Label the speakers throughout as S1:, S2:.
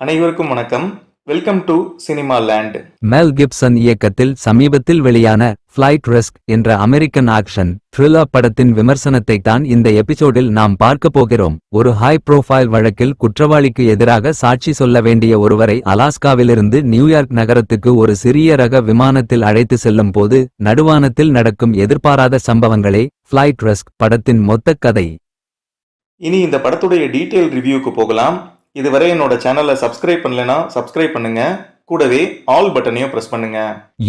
S1: அனைவருக்கும் வணக்கம். Welcome to cinema land.
S2: Mel Gibson இயக்கத்தில் சமீபத்தில் வெளியான ஃபிளைட் ரிஸ்க் என்ற அமெரிக்கன் ஆக்ஷன் த்ரில்லர் படத்தின் விமர்சனத்தை தான் இந்த எபிசோடில் நாம் பார்க்க போகிறோம். ஒரு ஹை புரோஃபைல் வழக்கில் குற்றவாளிக்கு எதிராக சாட்சி சொல்ல வேண்டிய ஒருவரை அலாஸ்காவிலிருந்து நியூயார்க் நகரத்துக்கு ஒரு சிறிய ரக விமானத்தில் அழைத்து செல்லும் போது நடுவானத்தில் நடக்கும் எதிர்பாராத சம்பவங்களே ஃபிளைட் ரிஸ்க் படத்தின் மொத்த கதை.
S1: இனி இந்த படத்துடைய டீட்டெயில் ரிவ்யூக்கு போகலாம். இதுவரை என்னோட சேனலை சப்ஸ்கிரைப் பண்ணலனா சப்ஸ்கிரைப் பண்ணுங்க. கூடவே ஆல் பட்டனையும் பிரஸ் பண்ணுங்க.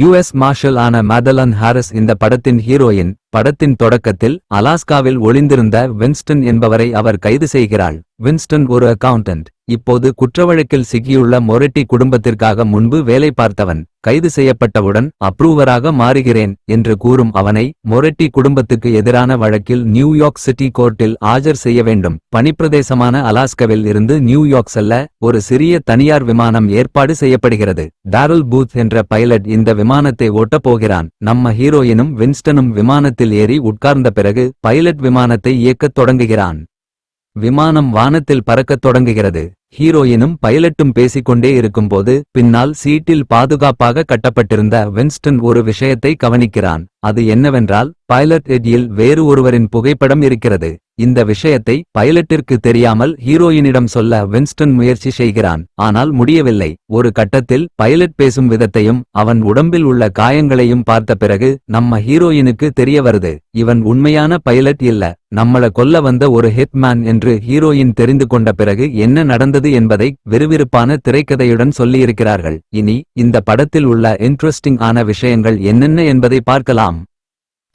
S2: யுஎஸ் மார்ஷல் ஆன மேடலன் ஹாரிஸ் இந்த படத்தின் ஹீரோயின். படத்தின் தொடக்கத்தில் அலாஸ்காவில் ஒளிந்திருந்த வின்ஸ்டன் என்பவரை அவர் கைது செய்கிறாள். வின்ஸ்டன் ஒரு அக்கவுண்டன்ட். இப்போது குற்றவழக்கில் சிக்கியுள்ள மொரெட்டி குடும்பத்திற்காக முன்பு வேலை பார்த்தவன். கைது செய்யப்பட்டவுடன் அப்ரூவராக மாறுகிறேன் என்று கூறும் அவனை மொரெட்டி குடும்பத்துக்கு எதிரான வழக்கில் நியூயார்க் சிட்டி கோர்ட்டில் ஆஜர் செய்ய வேண்டும். பனிப்பிரதேசமான அலாஸ்காவில் இருந்து நியூயார்க் செல்ல ஒரு சிறிய தனியார் விமானம் ஏற்பாடு செய்யப்படுகிறது. டாரல் பூத் என்ற பைலட் இந்த விமானத்தை ஓட்டப் போகிறான். நம்ம ஹீரோயினும் வின்ஸ்டனும் விமானத்தில் ஏறி உட்கார்ந்த பிறகு பைலட் விமானத்தை இயக்கத் தொடங்குகிறான். விமானம் வானத்தில் பறக்கத் தொடங்குகிறது. ஹீரோயினும் பைலட்டும் பேசிக்கொண்டே இருக்கும்போது பின்னால் சீட்டில் பாதுகாப்பாக கட்டப்பட்டிருந்த வின்ஸ்டன் ஒரு விஷயத்தை கவனிக்கிறான். அது என்னவென்றால் பைலட் எடியில் வேறு ஒருவரின் புகைப்படம் இருக்கிறது. இந்த விஷயத்தை பைலட்டிற்கு தெரியாமல் ஹீரோயினிடம் சொல்ல வின்ஸ்டன் முயற்சி செய்கிறான். ஆனால் முடியவில்லை. ஒரு கட்டத்தில் பைலட் பேசும் விதத்தையும் அவன் உடம்பில் உள்ள காயங்களையும் பார்த்த பிறகு நம்ம ஹீரோயினுக்கு தெரிய வருது, இவன் உண்மையான பைலட் இல்ல, நம்மள கொல்ல வந்த ஒரு ஹிட்மேன் என்று. ஹீரோயின் தெரிந்து கொண்ட பிறகு என்ன நடந்தது என்பதை விறுவிறுப்பான திரைக்கதையுடன் சொல்லியிருக்கிறார்கள். இனி இந்த படத்தில் உள்ள இன்ட்ரெஸ்டிங் ஆன விஷயங்கள் என்னென்ன என்பதை பார்க்கலாம்.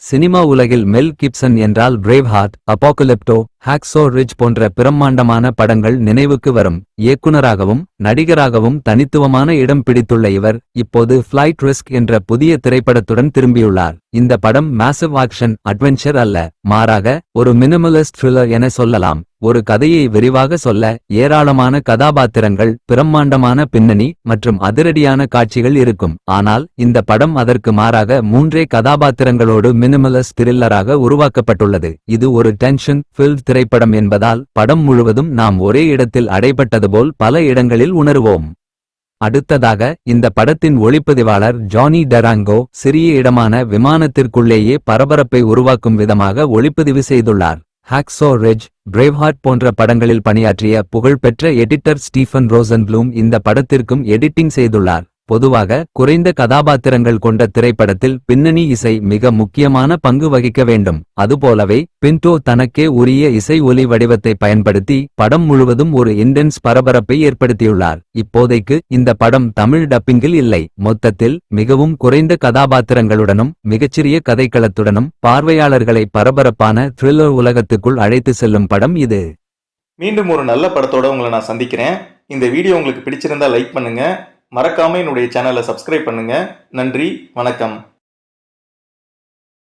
S2: சினிமா உலகில் மெல் கிப்சன் என்றால் பிரேவ்ஹார்ட், அபோகலிப்டோ, ஹாக்ஸோ ரிட்ஜ் போன்ற பிரம்மாண்டமான படங்கள் நினைவுக்கு வரும். இயக்குனராகவும் நடிகராகவும் தனித்துவமான இடம் பிடித்துள்ள இவர் இப்போது ஃபிளைட் ரிஸ்க் என்ற புதிய திரைப்படத்துடன் திரும்பியுள்ளார். இந்த படம் மேசிவ் ஆக்ஷன் அட்வென்ச்சர் அல்ல, மாறாக ஒரு மினிமலிஸ்ட் த்ரில்லர் என சொல்லலாம். ஒரு கதையை விரிவாக சொல்ல ஏராளமான கதாபாத்திரங்கள், பிரம்மாண்டமான பின்னணி மற்றும் அதிரடியான காட்சிகள் இருக்கும். ஆனால் இந்த படம் அதற்கு மாறாக 3 கதாபாத்திரங்களோடு மினிமலிஸ்ட் த்ரில்லராக உருவாக்கப்பட்டுள்ளது. இது ஒரு டென்ஷன் ஃபில்ட் திரைப்படம் என்பதால் படம் முழுவதும் நாம் ஒரே இடத்தில் அடைபட்டது போல் பல இடங்களில் உணர்வோம். அடுத்ததாக இந்த படத்தின் ஒளிப்பதிவாளர் ஜானி டராங்கோ சிறிய இடமான விமானத்திற்குள்ளேயே பரபரப்பை உருவாக்கும் விதமாக ஒளிப்பதிவு செய்துள்ளார். ஹாக்ஸோ ரிட்ஜ், பிரேவ்ஹார்ட் போன்ற படங்களில் பணியாற்றிய புகழ்பெற்ற எடிட்டர் ஸ்டீஃபன் ரோசன்ப்ளூம் இந்த படத்திற்கும் எடிட்டிங் செய்துள்ளார். பொதுவாக குறைந்த கதாபாத்திரங்கள் கொண்ட திரைப்படத்தில் பின்னணி இசை மிக முக்கியமான பங்கு வகிக்க வேண்டும். அதுபோலவே பின்டோ தனக்கே உரிய இசை ஒலி வடிவத்தை பயன்படுத்தி படம் முழுவதும் ஒரு இன்டென்ஸ் பரபரப்பை ஏற்படுத்தியுள்ளார். இப்போதைக்கு இந்த படம் தமிழ் டப்பிங்கில் இல்லை. மொத்தத்தில் மிகவும் குறைந்த கதாபாத்திரங்களுடனும் மிகச்சிறிய கதைக்களத்துடனும் பார்வையாளர்களை பரபரப்பான த்ரில்லர் உலகத்துக்குள் அழைத்து செல்லும் படம் இது.
S1: மீண்டும் ஒரு நல்ல படத்தோட உங்களை நான் சந்திக்கிறேன். இந்த வீடியோ உங்களுக்கு பிடிச்சிருந்தா லைக் பண்ணுங்க. மறக்காம என்னுடைய சேனலை சப்ஸ்கிரைப் பண்ணுங்க. நன்றி, வணக்கம்.